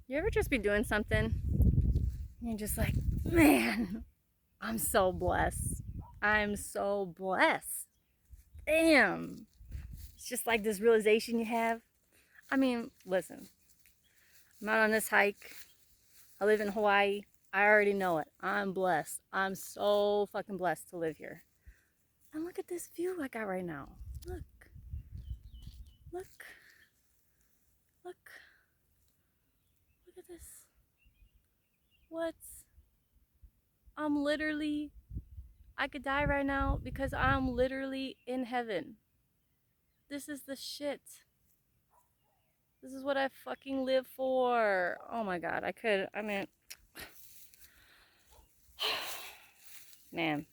You ever just be doing something and you're just like, man, I'm so blessed. I'm so blessed. Damn. It's just like this realization you have. I mean, listen, I'm out on this hike. I live in Hawaii. I already know it. I'm blessed. I'm so fucking blessed to live here. And look at this view I got right now. Look, look, look, look at this. What? I'm literally, I could die right now because I'm literally in heaven. This is the shit. This is what I fucking live for. Oh my god, I mean, man.